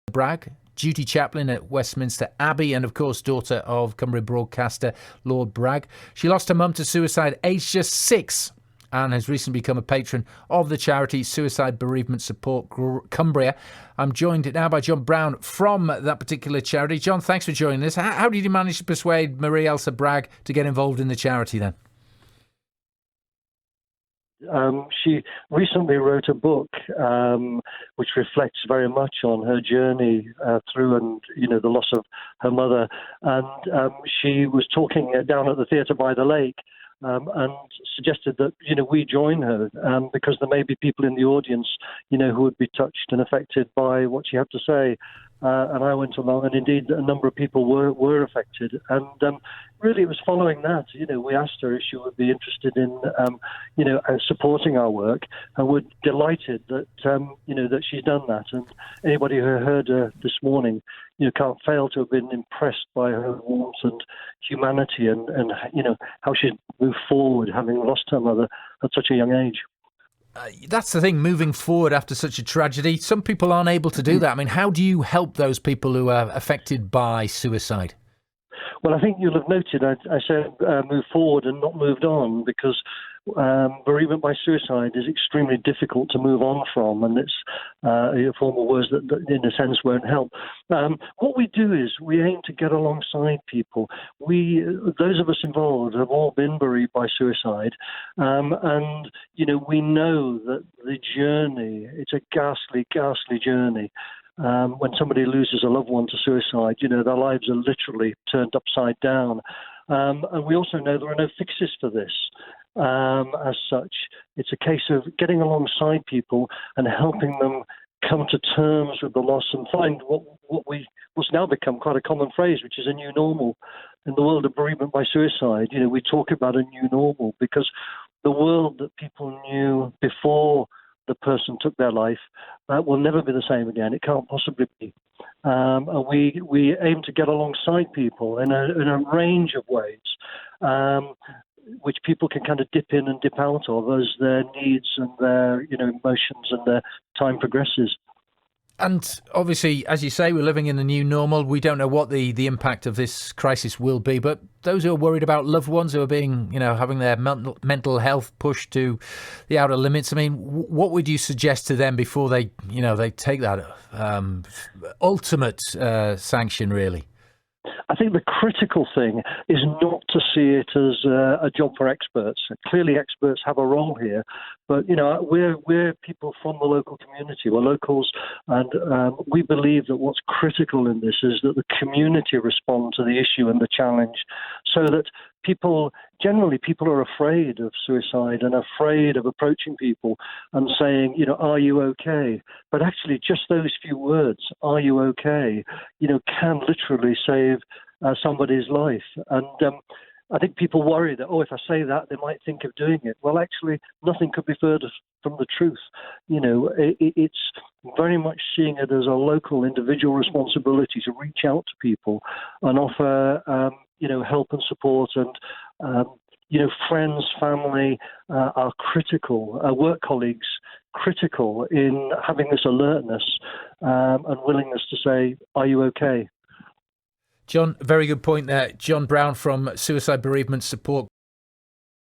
Bragg, duty chaplain at Westminster Abbey and, of course, daughter of Cumbria broadcaster Lord Bragg. She lost her mum to suicide aged just 6 and has recently become a patron of the charity Suicide Bereavement Support Cumbria. I'm joined now by John Brown from that particular charity. John, thanks for joining us. How did you manage to persuade Marie-Elsa Bragg to get involved in the charity then? She recently wrote a book which reflects very much on her journey through the loss of her mother. And she was talking down at the theatre by the lake and suggested that, we join her because there may be people in the audience, who would be touched and affected by what she had to say. And I went along, and indeed a number of people were affected. And really it was following that, we asked her if she would be interested in, supporting our work, and we're delighted that, that she's done that. And anybody who heard her this morning, can't fail to have been impressed by her warmth and humanity and how she's moved forward, having lost her mother at such a young age. That's the thing, moving forward after such a tragedy. Some people aren't able to do that. I mean, how do you help those people who are affected by suicide? Well, I think you'll have noted I said move forward and not moved on, because bereavement by suicide is extremely difficult to move on from, and it's a form of words that in a sense won't help. What we do is we aim to get alongside people. Those of us involved have all been bereaved by suicide, and we know that the journey, it's a ghastly journey. When somebody loses a loved one to suicide, their lives are literally turned upside down. And we also know there are no fixes for this. As such, it's a case of getting alongside people and helping them come to terms with the loss and find what's now become quite a common phrase, which is a new normal. In the world of bereavement by suicide, we talk about a new normal, because the world that people knew before the person took their life will never be the same again. It can't possibly be. And we aim to get alongside people in a range of ways, which people can kind of dip in and dip out of as their needs and their emotions and their time progresses. And obviously, as you say, we're living in a new normal. We don't know what the impact of this crisis will be, but those who are worried about loved ones who are being, having their mental health pushed to the outer limits, I mean, what would you suggest to them before they take that ultimate sanction, really? I think the critical thing is not to see it as a job for experts. Clearly, experts have a role here, but we're people from the local community. We're locals, and we believe that what's critical in this is that the community respond to the issue and the challenge, so that people are afraid of suicide and afraid of approaching people and saying, are you okay? But actually, just those few words, are you okay, can literally save somebody's life. And I think people worry that, if I say that, they might think of doing it. Well, actually, nothing could be further from the truth. It's very much seeing it as a local individual responsibility to reach out to people and offer help and support, and friends, family are critical, work colleagues critical in having this alertness and willingness to say, are you okay? John, very good point there. John Brown from Suicide Bereavement Support